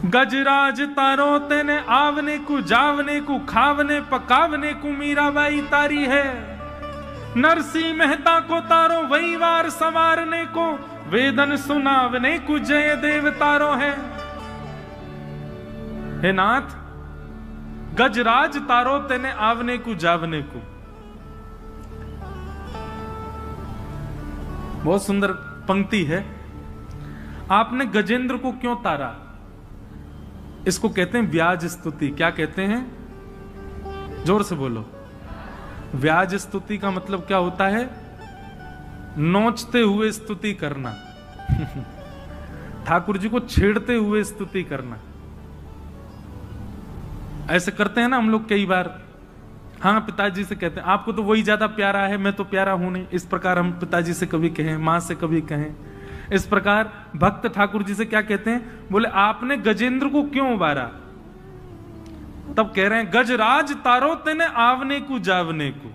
गजराज तारो तेने आवने को जावने को खावने पकावने को मीराबाई तारी है। नरसिंह मेहता को तारो वही वार संवारने को वेदन सुनावने को जयदेव तारो है। हे नाथ, गजराज तारो तेने आवने को जावने को। बहुत सुंदर पंक्ति है। आपने गजेंद्र को क्यों तारा? इसको कहते हैं व्याज स्तुति। क्या कहते हैं? जोर से बोलो। व्याज स्तुति का मतलब क्या होता है? नोचते हुए स्तुति करना। ठाकुर जी को छेड़ते हुए स्तुति करना। ऐसे करते हैं ना हम लोग कई बार। हाँ, पिताजी से कहते हैं आपको तो वही ज्यादा प्यारा है, मैं तो प्यारा हूं नहीं। इस प्रकार हम पिताजी से कभी कहें, मां से कभी कहें। इस प्रकार भक्त ठाकुर जी से क्या कहते हैं? बोले आपने गजेंद्र को क्यों उबारा? तब कह रहे हैं गजराज तारो तेने आवने को जावने को।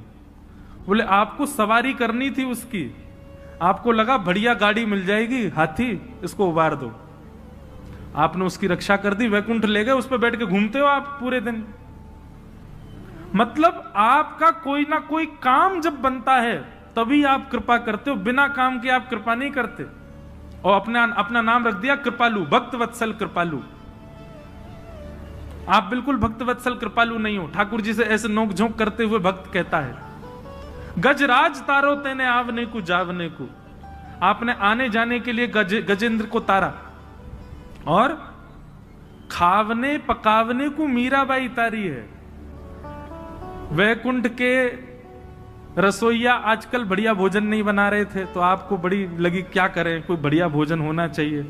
बोले आपको सवारी करनी थी उसकी, आपको लगा बढ़िया गाड़ी मिल जाएगी, हाथी, इसको उबार दो। आपने उसकी रक्षा कर दी, वैकुंठ ले गए, उस पर बैठ के घूमते हो आप पूरे दिन। मतलब आपका कोई ना कोई काम जब बनता है तभी आप कृपा करते हो, बिना काम के आप कृपा नहीं करते। और अपना नाम रख दिया कृपालु, भक्त वत्सल कृपालु। आप बिल्कुल भक्त वत्सल कृपालु नहीं हो। ठाकुर जी से ऐसे नोक झोंक करते हुए भक्त कहता है गजराज तारो तेने आवने को जावने को। आपने आने जाने के लिए गजेंद्र को तारा, और खावने पकावने को मीराबाई तारी है। वैकुंठ के रसोईया आजकल बढ़िया भोजन नहीं बना रहे थे, तो आपको बड़ी लगी क्या करें, कोई बढ़िया भोजन होना चाहिए।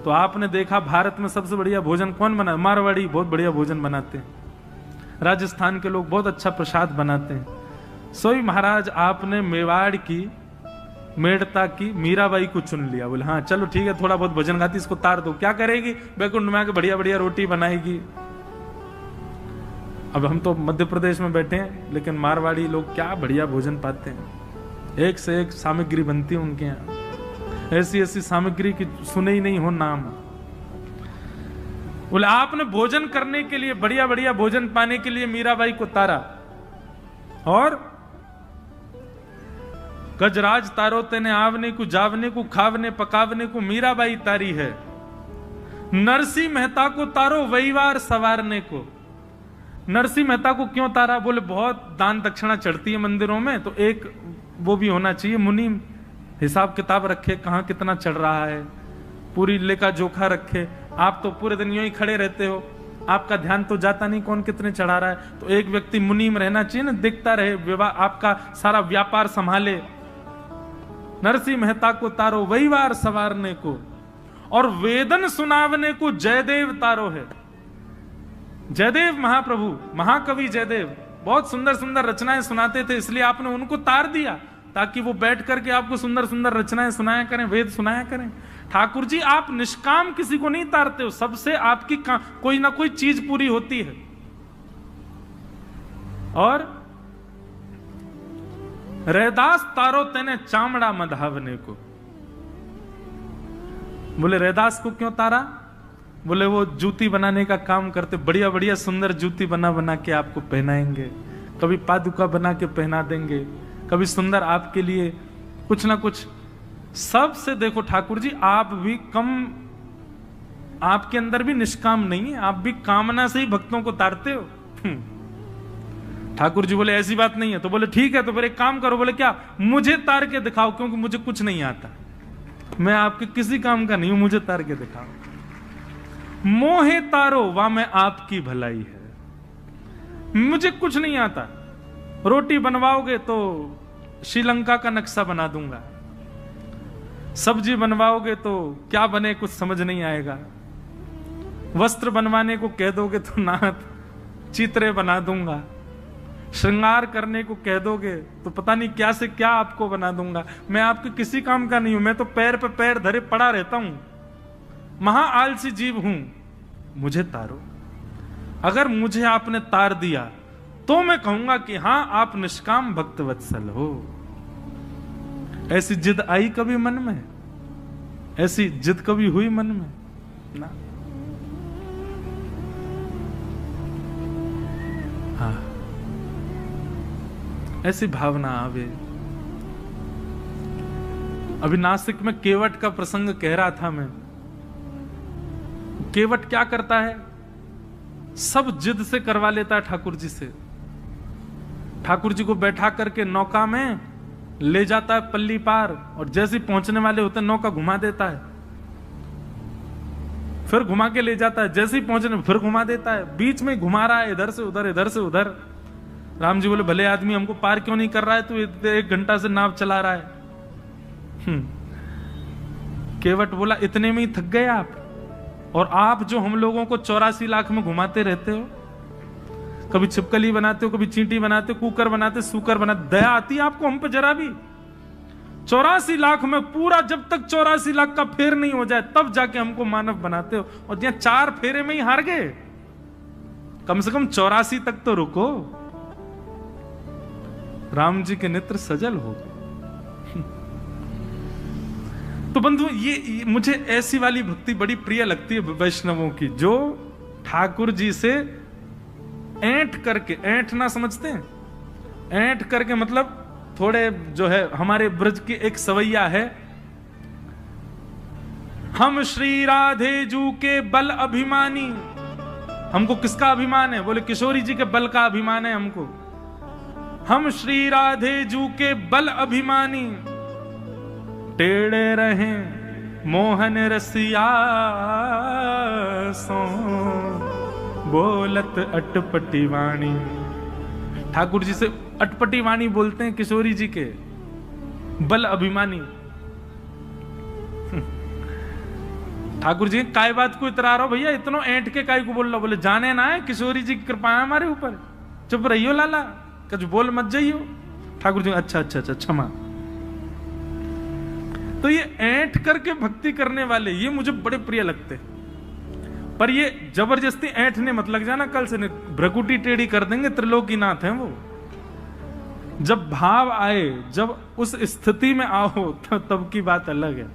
तो आपने देखा भारत में सबसे बढ़िया भोजन कौन बना? मारवाड़ी बहुत बढ़िया भोजन बनाते हैं। राजस्थान के लोग बहुत अच्छा प्रसाद बनाते हैं। सोई महाराज आपने मेवाड़ की, मेड़ता की मीराबाई को चुन लिया। बोले हाँ चलो ठीक है, थोड़ा बहुत भजन गाती, इसको तार दो। क्या करेगी? वैकुंठ में आके बढ़िया बढ़िया रोटी बनाएगी। अब हम तो मध्य प्रदेश में बैठे हैं, लेकिन मारवाड़ी लोग क्या बढ़िया भोजन पाते हैं। एक से एक सामग्री बनती है उनके यहाँ, ऐसी ऐसी सामग्री की सुने ही नहीं हो नाम। बोले आपने भोजन करने के लिए, बढ़िया बढ़िया भोजन पाने के लिए मीराबाई को तारा, और गजराज तारो तेने आवने को जावने को खावने पकावने को मीराबाई तारी है। नरसिंह मेहता को तारो वहीवार सवारने को। नरसिंह मेहता को क्यों तारा? बोले बहुत दान दक्षिणा चढ़ती है मंदिरों में, तो एक वो भी होना चाहिए, मुनि हिसाब किताब रखे, कहाँ कितना चढ़ रहा है, पूरी लेखा जोखा रखे। आप तो पूरे दिन यूं ही खड़े रहते हो, आपका ध्यान तो जाता नहीं कौन कितने चढ़ा रहा है। तो एक व्यक्ति मुनि में रहना चाहिए ना, दिखता रहे, विवाह आपका सारा व्यापार संभाले। नरसिंह मेहता को तारो वहीवार सवारने को, और वेदन सुनावने को जयदेव तारो है। जयदेव महाप्रभु, महाकवि जयदेव बहुत सुंदर सुंदर रचनाएं सुनाते थे, इसलिए आपने उनको तार दिया ताकि वो बैठ करके आपको सुंदर सुंदर रचनाएं सुनाया करें, वेद सुनाया करें। ठाकुर जी आप निष्काम किसी को नहीं तारते हो, सबसे आपकी कोई ना कोई चीज पूरी होती है। और रैदास तारो तेने चामड़ा मधावने को। बोले रैदास को क्यों तारा? बोले वो जूती बनाने का काम करते, बढ़िया बढ़िया सुंदर जूती बना बना के आपको पहनाएंगे, कभी पादुका बना के पहना देंगे, कभी सुंदर आपके लिए कुछ ना कुछ। सबसे देखो ठाकुर जी आप भी कम, आपके अंदर भी निष्काम नहीं है, आप भी कामना से ही भक्तों को तारते हो। ठाकुर जी बोले ऐसी बात नहीं है। तो बोले ठीक है, तो फिर एक काम करो। बोले क्या? मुझे तार के दिखाओ, क्योंकि मुझे कुछ नहीं आता, मैं आपके किसी काम का नहीं हूं, मुझे तार के दिखाओ। मोहे तारो वा में आपकी भलाई है, मुझे कुछ नहीं आता। रोटी बनवाओगे तो श्रीलंका का नक्शा बना दूंगा, सब्जी बनवाओगे तो क्या बने कुछ समझ नहीं आएगा, वस्त्र बनवाने को कह दोगे तो नाथ चित्रे बना दूंगा, श्रृंगार करने को कह दोगे तो पता नहीं क्या से क्या आपको बना दूंगा। मैं आपके किसी काम का नहीं हूं, मैं तो पैर पे पैर धरे पड़ा रहता हूं, महा आलसी जीव हूं, मुझे तारो। अगर मुझे आपने तार दिया तो मैं कहूंगा कि हां आप निष्काम भक्त वत्सल हो। ऐसी जिद आई कभी मन में? ऐसी जिद कभी हुई मन में? ना। ऐसी भावना आवे। अभी नासिक में केवट का प्रसंग कह रहा था मैं। केवट क्या करता है, सब जिद से करवा लेता है ठाकुर जी से। ठाकुर जी को बैठा करके नौका में ले जाता है पल्ली पार, और जैसे ही पहुंचने वाले होते हैं नौका घुमा देता है, फिर घुमा के ले जाता है, जैसे ही पहुंचने फिर घुमा देता है, बीच में घुमा रहा है, इधर से उधर इधर से उधर। राम जी बोले भले आदमी, हमको पार क्यों नहीं कर रहा है, तू 1 घंटा से नाव चला रहा है। केवट बोला इतने में ही थक गए आप, और आप जो हम लोगों को 84 लाख में घुमाते रहते हो, कभी छिपकली बनाते हो, कभी चींटी बनाते हो, कुकर बनाते, सूकर बनाते, दया आती है आपको हम पे जरा भी? 84 लाख में पूरा, जब तक 84 लाख का फेर नहीं हो जाए तब जाके हमको मानव बनाते हो, और यहाँ 4 फेरे में ही हार गए। कम से कम 84 तक तो रुको। राम जी के नेत्र सजल हो गए। तो बंधु, ये मुझे ऐसी वाली भक्ति बड़ी प्रिय लगती है वैष्णवों की, जो ठाकुर जी से ऐंठ करके, ऐंठना समझते हैं? ऐंठ करके मतलब थोड़े जो है हमारे ब्रज की एक सवैया है, हम श्री राधे जू के बल अभिमानी। हमको किसका अभिमान है? बोले किशोरी जी के बल का अभिमान है हमको। हम श्री राधे जू के बल अभिमानी, टेढ़े रहे मोहन रसिया सो बोलत अटपटी वाणी। ठाकुर जी से अटपटी वाणी बोलते हैं किशोरी जी के, बल अभिमानी। ठाकुर जी काय बात को इतरा रहा हो भैया, इतनो ऐंठ के काय को बोल रहा? बोले जाने ना है, किशोरी जी की कृपा है हमारे ऊपर, चुप रहियो लाला, कुछ बोल मत जाइयो। ठाकुर जी अच्छा अच्छा अच्छा क्षमा। तो ये ऐंठ करके भक्ति करने वाले, ये मुझे बड़े प्रिय लगते हैं। पर ये जबरदस्ती ऐंठने मत लग जाना, कल से भ्रकुटी टेढ़ी कर देंगे, त्रिलोकीनाथ हैं वो। जब भाव आए, जब उस स्थिति में आओ, तब की बात अलग है।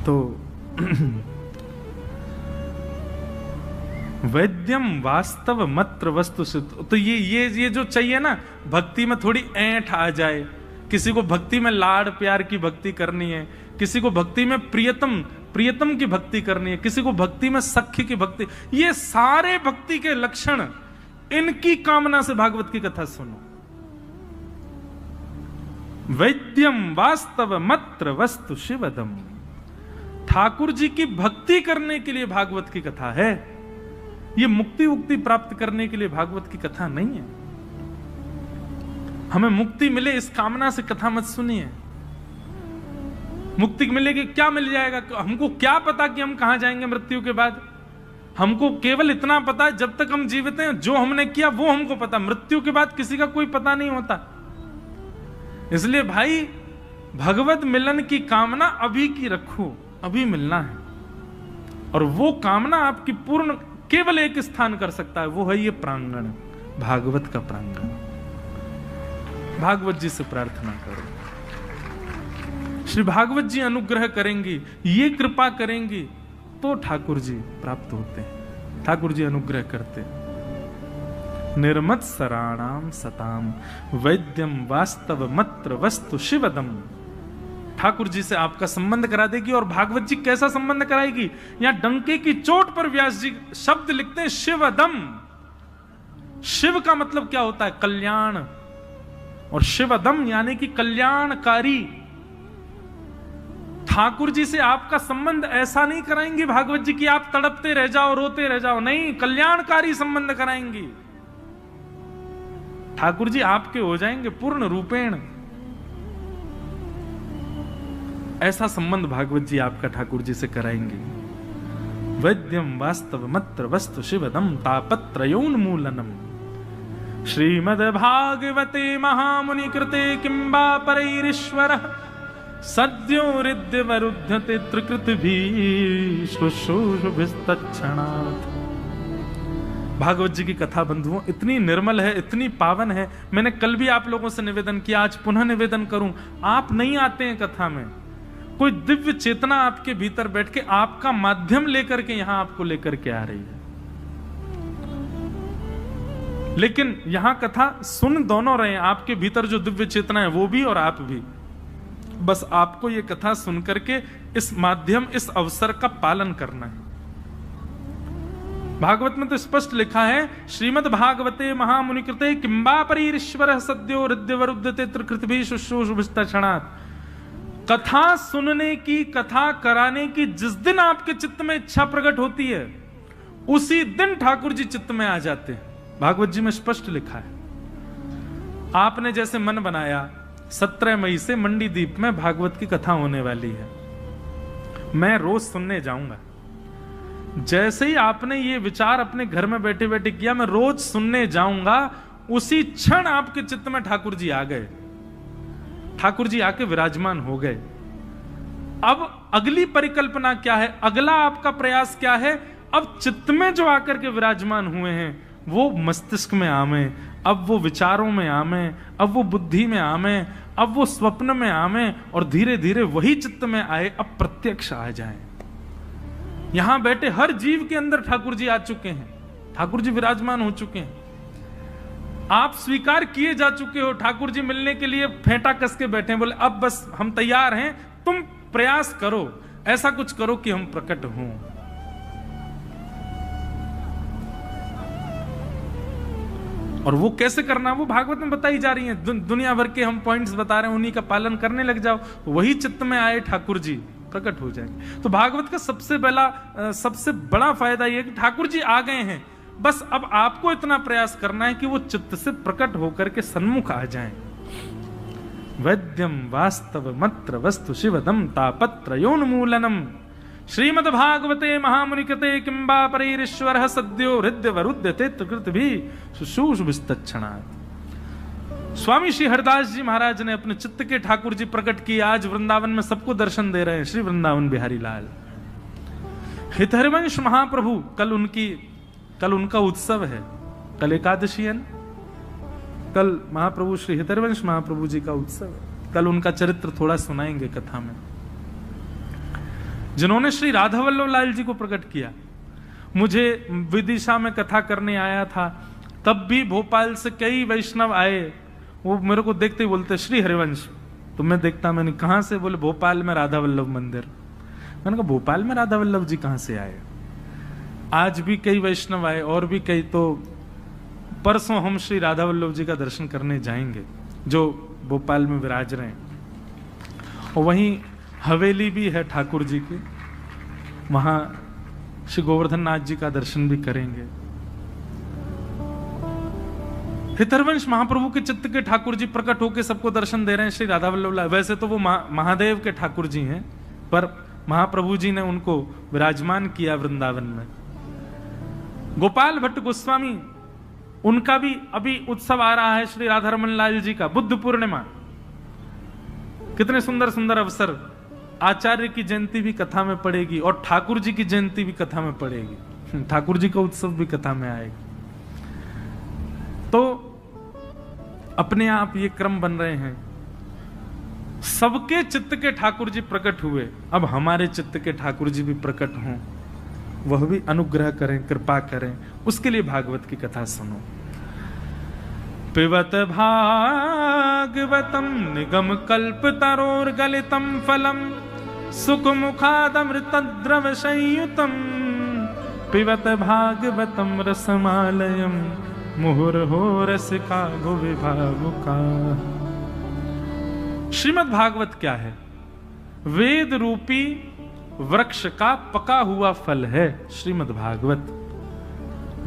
तो वैद्यम वास्तव मत्र वस्तु सिद्ध। तो ये जो चाहिए ना, भक्ति में थोड़ी ऐंठ आ जाए, किसी को भक्ति में लाड़ प्यार की भक्ति करनी है, किसी को भक्ति में प्रियतम की भक्ति करनी है, किसी को भक्ति में सख्य की भक्ति, ये सारे भक्ति के लक्षण, इनकी कामना से भागवत की कथा सुनो। वैद्यम वास्तव मत्र वस्तु शिवदम। ठाकुर जी की भक्ति करने के लिए भागवत की कथा है, ये मुक्ति उक्ति प्राप्त करने के लिए भागवत की कथा नहीं है। हमें मुक्ति मिले इस कामना से कथा मत सुनिए। मुक्ति मिलेगी, क्या मिल जाएगा? हमको क्या पता कि हम कहां जाएंगे मृत्यु के बाद? हमको केवल इतना पता है, जब तक हम जीवित हैं जो हमने किया वो हमको पता, मृत्यु के बाद किसी का कोई पता नहीं होता। इसलिए भाई, भगवत मिलन की कामना अभी की रखो, अभी मिलना है। और वो कामना आपकी पूर्ण केवल एक स्थान कर सकता है, वो है ये प्रांगण, भागवत का प्रांगण। भागवत जी से प्रार्थना करो, श्री भागवत जी अनुग्रह करेंगी, ये कृपा करेंगी तो ठाकुर जी प्राप्त होते हैं, ठाकुर जी अनुग्रह करते हैं। निर्मत सराणाम सताम वैद्यम वास्तव मत्र वस्तु शिवदम। ठाकुर जी से आपका संबंध करा देगी। और भागवत जी कैसा संबंध कराएगी? यहां डंके की चोट पर व्यास जी शब्द लिखते हैं शिवदम। शिव का मतलब क्या होता है? कल्याण। और शिवदम यानी कि कल्याणकारी। ठाकुर जी से आपका संबंध ऐसा नहीं कराएंगी भागवत जी की आप तड़पते रह जाओ, रोते रह जाओ, नहीं, कल्याणकारी संबंध कराएंगी। ठाकुर जी आपके हो जाएंगे पूर्ण रूपेण। ऐसा संबंध भागवत जी आपका ठाकुर जी से कराएंगे। वैद्यम वास्तव मत्र वस्तु शिवदम तापत्रयोन्मूलनम। श्रीमद् भागवते महामुनि कृते किंबा परैरीश्वर सद्यो हृदय वरुध्यते त्रिकृतिभिः शुश्रूषुभिस्तत्क्षणात्। भागवत जी की कथा बंधुओं इतनी निर्मल है, इतनी पावन है। मैंने कल भी आप लोगों से निवेदन किया, आज पुनः निवेदन करूं। आप नहीं आते हैं कथा में, कोई दिव्य चेतना आपके भीतर बैठ के आपका माध्यम लेकर के यहां आपको लेकर के आ रही है। लेकिन यहां कथा सुन दोनों रहे हैं, आपके भीतर जो दिव्य चेतना है वो भी और आप भी। बस आपको ये कथा सुन करके इस माध्यम, इस अवसर का पालन करना है। भागवत में तो स्पष्ट लिखा है, श्रीमद् भागवते महामुनि कृते किंबा परीश्वर सद्यो हृदयवरुद्धते त्रिकृतिभिः शुश्रूषुभिस्तक्षणात्। कथा सुनने की, कथा कराने की जिस दिन आपके चित्त में इच्छा प्रकट होती है, उसी दिन ठाकुर जी चित्त में आ जाते हैं। भागवत जी में स्पष्ट लिखा है। आपने जैसे मन बनाया, 17 मई से मंडी द्वीप में भागवत की कथा होने वाली है, मैं रोज सुनने जाऊंगा। जैसे ही आपने ये विचार अपने घर में बैठे बैठे किया, मैं रोज सुनने जाऊंगा, उसी क्षण आपके चित्त में ठाकुर जी आ गए, ठाकुर जी आके विराजमान हो गए। अब अगली परिकल्पना क्या है, अगला आपका प्रयास क्या है? अब चित्त में जो आकर के विराजमान हुए हैं वो मस्तिष्क में आवे, अब वो विचारों में आवे, अब वो बुद्धि में आवे, अब वो स्वप्न में आवे, और धीरे धीरे वही चित्त में आए, अब प्रत्यक्ष आ जाए। यहां बैठे हर जीव के अंदर ठाकुर जी आ चुके हैं, ठाकुर जी विराजमान हो चुके हैं। आप स्वीकार किए जा चुके हो, ठाकुर जी मिलने के लिए फेंटा कस के बैठे हैं, बोले अब बस हम तैयार हैं, तुम प्रयास करो, ऐसा कुछ करो कि हम प्रकट हों। और वो कैसे करना, वो भागवत में बताई जा रही है। दुनिया भर के हम पॉइंट्स बता रहे हैं, उन्हीं का पालन करने लग जाओ, वही चित्त में आए ठाकुर जी, प्रकट हो जाएंगे। तो भागवत का सबसे बड़ा फायदा यह है कि ठाकुर जी आ गए हैं, बस अब आपको इतना प्रयास करना है कि वो चित्त से प्रकट होकर के सन्मुख आ जाएं। वैद्यम वास्तव मत्र वस्तु शिवदम तापत्रयोन्मूलनम श्रीमद् भागवते महामुनि कृते किंबा परीश्वर सद्यो हृदयवरुध्यते त्रिकृतिभिः शुश्रूषुभिस्तक्षणात्। स्वामी श्री हरिदास जी महाराज ने अपने चित्त के ठाकुर जी प्रकट किए, आज वृंदावन में सबको दर्शन दे रहे हैं। श्री वृंदावन बिहारी लाल हितहरिवंश महाप्रभु, कल उनका उत्सव है, कल एकादशी है ना, कल महाप्रभु श्री हितहरिवंश महाप्रभु जी का उत्सव है। कल उनका चरित्र थोड़ा सुनाएंगे कथा में, जिन्होंने श्री राधा वल्लभ लाल जी को प्रकट किया। मुझे विदिशा में कथा करने आया था, तब भी भोपाल से कई वैष्णव आए, वो मेरे को देखते ही बोलते श्री हरिवंश। तो मैं देखता, मैंने कहां से? बोले भोपाल में राधा वल्लभ मंदिर। मैंने कहा भोपाल में राधा वल्लभ जी कहां से आए? आज भी कई वैष्णव आए, और भी कई। तो परसों हम श्री राधा वल्लभ जी का दर्शन करने जाएंगे, जो भोपाल में विराज रहे हैं। और वहीं हवेली भी है ठाकुर जी की, वहां श्री गोवर्धन नाथ जी का दर्शन भी करेंगे। हितहरिवंश महाप्रभु के चित्त के ठाकुर जी प्रकट होकर सबको दर्शन दे रहे हैं, श्री राधा वल्लभ लाल। वैसे तो वो महादेव के ठाकुर जी हैं, पर महाप्रभु जी ने उनको विराजमान किया वृंदावन में। गोपाल भट्ट गोस्वामी, उनका भी अभी उत्सव आ रहा है, श्री राधा रमन लाल जी का, बुद्ध पूर्णिमा। कितने सुंदर सुंदर अवसर। आचार्य की जयंती भी कथा में पड़ेगी, और ठाकुर जी की जयंती भी कथा में पड़ेगी, ठाकुर जी का उत्सव भी कथा में आएगा। तो अपने आप ये क्रम बन रहे हैं। सबके चित्त के ठाकुर जी प्रकट हुए, अब हमारे चित्त के ठाकुर जी भी प्रकट हों, वह भी अनुग्रह करें, कृपा करें। उसके लिए भागवत की कथा सुनो। पिबत भागवतम निगम कल्प तरोर्गलितम फलम सुख मुखादमृत द्रव संयुतम पिबत भागवतम रसमालयम मुहुर्हो रसिका भुविभावुका। श्रीमद् भागवत क्या है? वेद रूपी वृक्ष का पका हुआ फल है श्रीमद् भागवत।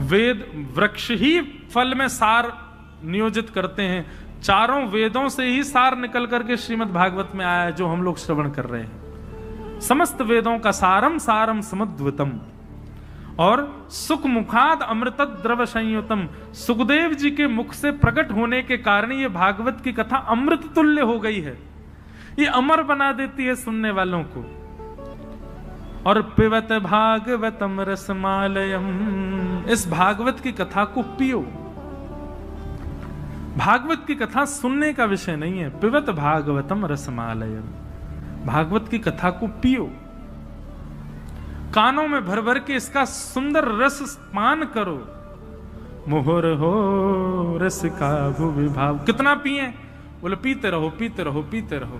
वेद वृक्ष ही फल में सार नियोजित करते हैं, चारों वेदों से ही सार निकल करके श्रीमद् भागवत में आया है, जो हम लोग श्रवण कर रहे हैं। समस्त वेदों का सारम सारम समुद्वतम, और सुख मुखाद अमृत द्रव संयुतम। सुखदेव जी के मुख से प्रकट होने के कारण ये भागवत की कथा अमृत तुल्य हो गई है, ये अमर बना देती है सुनने वालों को। और पिबत भागवतम रसमालयम, इस भागवत की कथा को पियो। भागवत की कथा सुनने का विषय नहीं है। पिबत भागवतम रसमालयम, भागवत की कथा को पियो, कानों में भर भर के इसका सुंदर रस पान करो। मोहर हो रस का भुवि भाव। कितना पिए? बोले पीते रहो पीते रहो पीते रहो।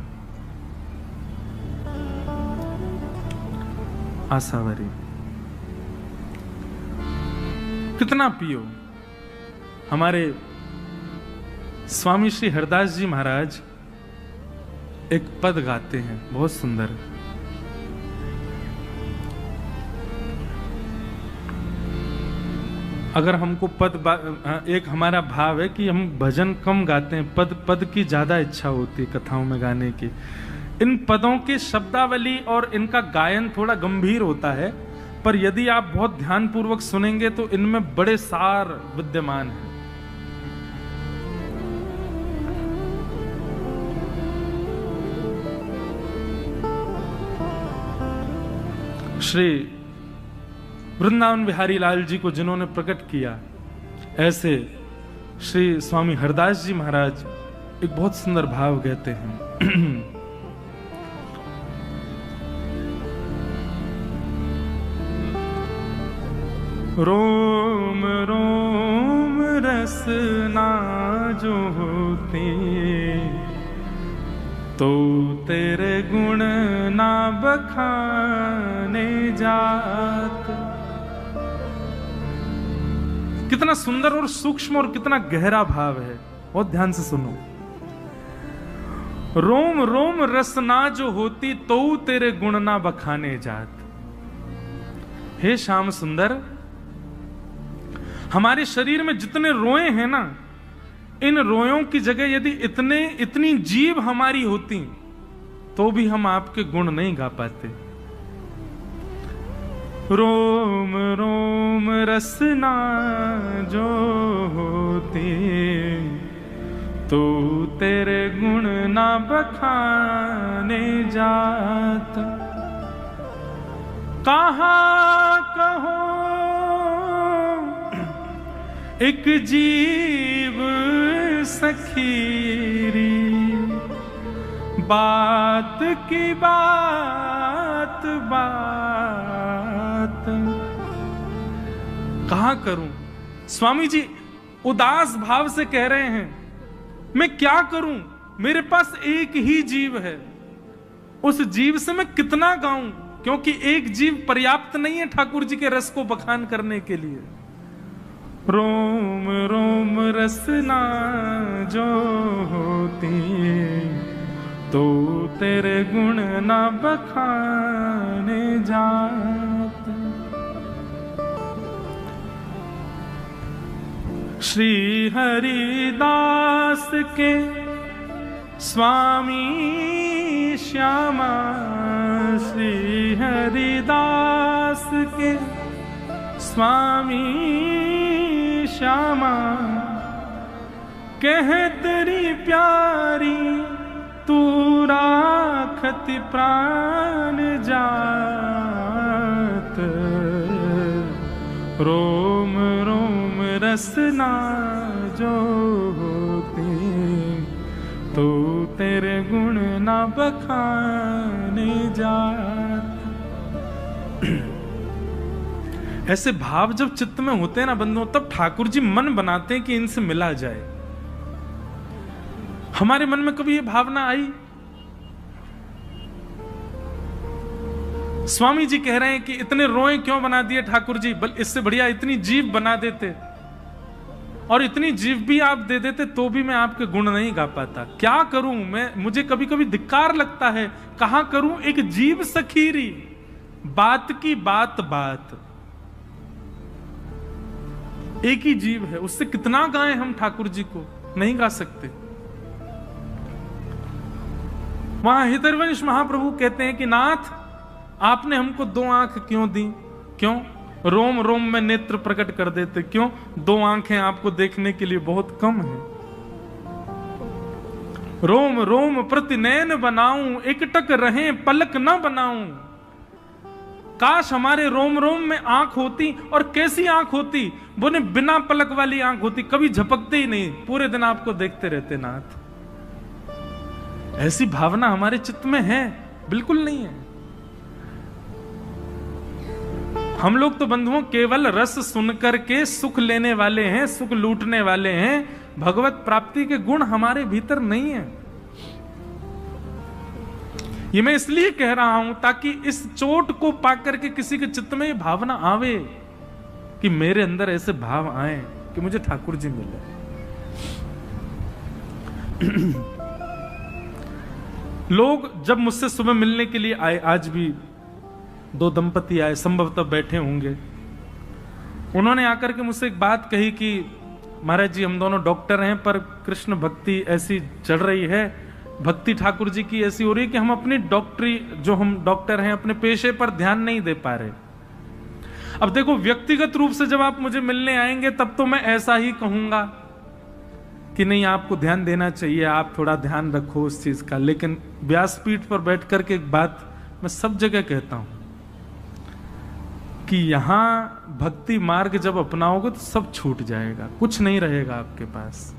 आसावरी कितना पियो। हमारे स्वामी श्री हरदास जी महाराज एक पद गाते हैं बहुत सुंदर। अगर हमको एक हमारा भाव है कि हम भजन कम गाते हैं, पद की ज्यादा इच्छा होती है कथाओं में गाने की। इन पदों के शब्दावली और इनका गायन थोड़ा गंभीर होता है, पर यदि आप बहुत ध्यानपूर्वक सुनेंगे तो इनमें बड़े सार विद्यमान हैं। श्री वृंदावन बिहारी लाल जी को जिन्होंने प्रकट किया, ऐसे श्री स्वामी हरदास जी महाराज एक बहुत सुंदर भाव कहते हैं। रोम रोम रसना जो होती तो तेरे गुण ना बखाने जात। कितना सुंदर और सूक्ष्म और कितना गहरा भाव है, बहुत ध्यान से सुनो। रोम रोम रसना जो होती तो तेरे गुण ना बखाने जात। हे श्याम सुंदर, हमारे शरीर में जितने रोए हैं ना, इन रोयों की जगह यदि इतनी जीभ हमारी होती तो भी हम आपके गुण नहीं गा पाते। रोम रोम रसना जो होती तो तेरे गुण ना बखाने जाता। कहाँ कहो एक जीव सखीरी, बात की बात बात। कहाँ करूं? स्वामी जी उदास भाव से कह रहे हैं, मैं क्या करूं? मेरे पास एक ही जीव है, उस जीव से मैं कितना गाऊं? क्योंकि एक जीव पर्याप्त नहीं है ठाकुर जी के रस को बखान करने के लिए। रोम रोम रसना जो होती तो तेरे गुण ना बखाने जाते। श्री हरिदास के स्वामी श्यामा, श्री हरिदास के स्वामी श्यामा, कह तेरी प्यारी तू राखत प्राण जात। रोम रोम रसना जो होती तो तेरे गुण ना बखाने जात। ऐसे भाव जब चित्त में होते हैं ना बंधुओं, तब ठाकुर जी मन बनाते हैं कि इनसे मिला जाए। हमारे मन में कभी ये भावना आई? स्वामी जी कह रहे हैं कि इतने रोए क्यों बना दिए ठाकुर जी, बल इससे बढ़िया इतनी जीभ बना देते और इतनी जीभ भी आप दे देते तो भी मैं आपके गुण नहीं गा पाता। क्या करूं मैं? मुझे कभी कभी धिक्कार लगता है। कहां करूं एक जीभ सखीरी, बात की बात बात। एक ही जीव है, उससे कितना गाएं हम ठाकुर जी को? नहीं गा सकते। वहां हितरवंश महाप्रभु कहते हैं कि नाथ आपने हमको 2 आंख क्यों दी? क्यों? रोम रोम में नेत्र प्रकट कर देते। क्यों? 2 आंखें आपको देखने के लिए बहुत कम है। रोम रोम प्रति नयन बनाऊं, एकटक रहे पलक न बनाऊं। काश हमारे रोम रोम में आंख होती, और कैसी आंख होती? बोले बिना पलक वाली आंख होती, कभी झपकते ही नहीं, पूरे दिन आपको देखते रहते नाथ। ऐसी भावना हमारे चित्त में है? बिल्कुल नहीं है। हम लोग तो बंधुओं केवल रस सुनकर के सुख लेने वाले हैं, सुख लूटने वाले हैं। भगवत प्राप्ति के गुण हमारे भीतर नहीं है। ये मैं इसलिए कह रहा हूं ताकि इस चोट को पाकर के किसी के चित्त में ये भावना आवे कि मेरे अंदर ऐसे भाव आए कि मुझे ठाकुर जी मिले। लोग जब मुझसे सुबह मिलने के लिए आए, आज भी 2 दंपति आए, संभवतः बैठे होंगे, उन्होंने आकर के मुझसे एक बात कही कि महाराज जी हम दोनों डॉक्टर हैं, पर कृष्ण भक्ति ऐसी चढ़ रही है, भक्ति ठाकुर जी की ऐसी हो रही है कि हम अपनी डॉक्टरी, जो हम डॉक्टर हैं, अपने पेशे पर ध्यान नहीं दे पा रहे। अब देखो, व्यक्तिगत रूप से जब आप मुझे मिलने आएंगे तब तो मैं ऐसा ही कहूंगा कि नहीं आपको ध्यान देना चाहिए, आप थोड़ा ध्यान रखो उस चीज का। लेकिन व्यासपीठ पर बैठ करके एक बात मैं सब जगह कहता हूं कि यहां भक्ति मार्ग जब अपनाओगे तो सब छूट जाएगा, कुछ नहीं रहेगा आपके पास।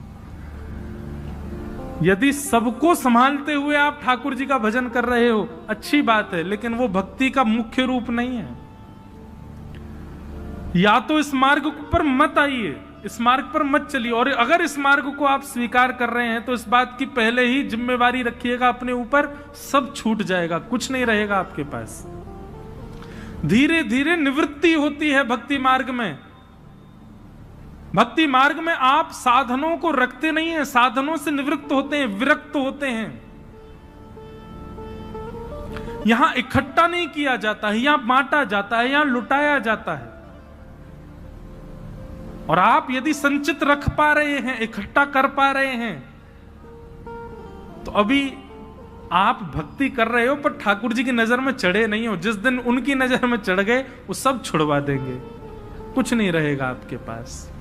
यदि सबको संभालते हुए आप ठाकुर जी का भजन कर रहे हो, अच्छी बात है, लेकिन वो भक्ति का मुख्य रूप नहीं है। या तो इस मार्ग पर मत आइए, इस मार्ग पर मत चलिए, और अगर इस मार्ग को आप स्वीकार कर रहे हैं तो इस बात की पहले ही जिम्मेवारी रखिएगा अपने ऊपर, सब छूट जाएगा, कुछ नहीं रहेगा आपके पास। धीरे धीरे निवृत्ति होती है भक्ति मार्ग में। भक्ति मार्ग में आप साधनों को रखते नहीं हैं, साधनों से निवृत्त होते हैं, विरक्त होते हैं। यहां इकट्ठा नहीं किया जाता है, यहां बांटा जाता है, यहां लुटाया जाता है। और आप यदि संचित रख पा रहे हैं, इकट्ठा कर पा रहे हैं, तो अभी आप भक्ति कर रहे हो, पर ठाकुर जी की नजर में चढ़े नहीं हो। जिस दिन उनकी नजर में चढ़ गए वो सब छुड़वा देंगे, कुछ नहीं रहेगा आपके पास।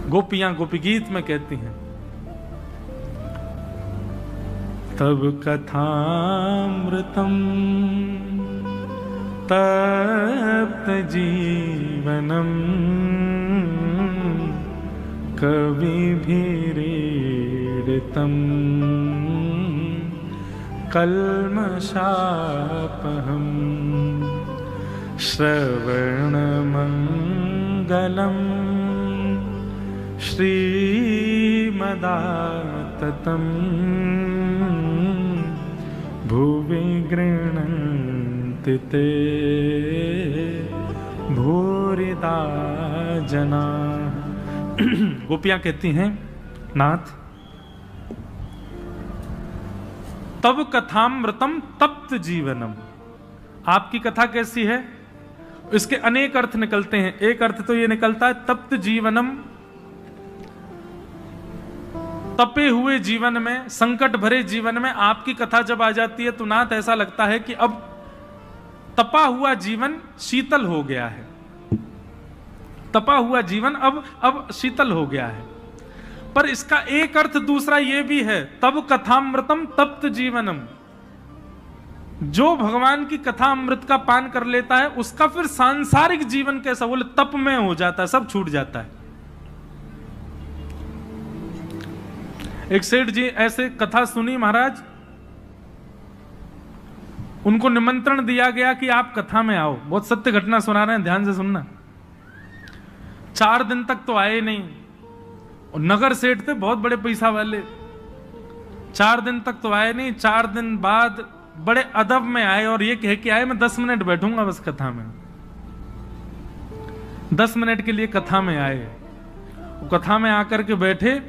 गोपियां गोपी गीत में कहती हैं, तब कथामृतम तप्त जीवनम कविभिरीडितम कल्मषापहम श्रवणमंगलम श्रीमदाततं भुवि गृह्णन्ति ते भूरिदा जना। गोपियां कहती हैं, नाथ तब कथामृतम तप्त जीवनम, आपकी कथा कैसी है? इसके अनेक अर्थ निकलते हैं। एक अर्थ तो ये निकलता है तप्त जीवनम, तपे हुए जीवन में, संकट भरे जीवन में आपकी कथा जब आ जाती है तो नाथ ऐसा लगता है कि अब तपा हुआ जीवन शीतल हो गया है, तपा हुआ जीवन अब शीतल हो गया है। पर इसका एक अर्थ दूसरा यह भी है, तब कथामृतम तप्त जीवनम, जो भगवान की कथा अमृत का पान कर लेता है उसका फिर सांसारिक जीवन कैसा, बोले तप में हो जाता है, सब छूट जाता है। एक सेठ जी ऐसे कथा सुनी महाराज, उनको निमंत्रण दिया गया कि आप कथा में आओ। बहुत सत्य घटना सुना रहे हैं, ध्यान से सुनना। 4 दिन तक तो आए नहीं, और नगर सेठ थे बहुत बड़े पैसा वाले। 4 दिन तक तो आए नहीं। 4 दिन बाद बड़े अदब में आए और ये कह के आए, मैं 10 मिनट बैठूंगा बस कथा में। 10 मिनट के लिए कथा में आए। वो कथा में आकर के बैठे,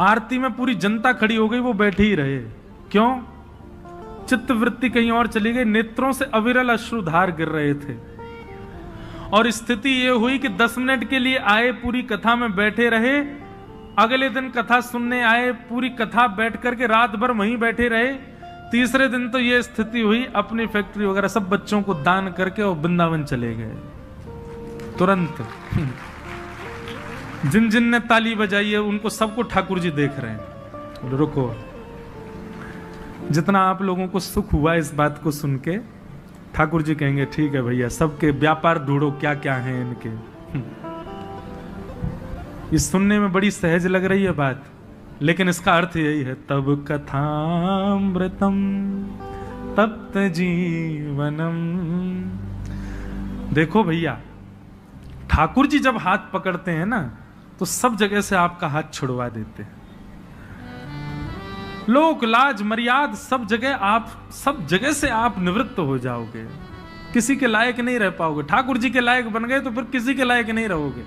आरती में पूरी जनता खड़ी हो गई, वो बैठे ही रहे। क्यों? चित्त वृत्ति कहीं और चली गई, नेत्रों से अविरल अश्रुधार गिर रहे थे। और स्थिति ये हुई कि 10 मिनट के लिए आए, पूरी कथा में बैठे रहे। अगले दिन कथा सुनने आए, पूरी कथा बैठ करके रात भर वहीं बैठे रहे। तीसरे दिन तो ये स्थिति हुई, अपनी फैक्ट्री वगैरह सब बच्चों को दान करके और वृंदावन चले गए तुरंत। जिन जिन ने ताली बजाई है उनको सबको ठाकुर जी देख रहे हैं। रुको, जितना आप लोगों को सुख हुआ इस बात को सुन के, ठाकुर जी कहेंगे ठीक है भैया, सबके व्यापार ढूंढो क्या क्या है इनके। ये सुनने में बड़ी सहज लग रही है बात, लेकिन इसका अर्थ यही है, तब कथामृतम तप्त जीवनम। देखो भैया, ठाकुर जी जब हाथ पकड़ते हैं ना तो सब जगह से आपका हाथ छुड़वा देते हैं। लोक लाज मर्याद सब जगह से आप निवृत्त हो जाओगे, किसी के लायक नहीं रह पाओगे। ठाकुर जी के लायक बन गए तो फिर किसी के लायक नहीं रहोगे,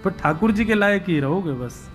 पर ठाकुर जी के लायक ही रहोगे बस।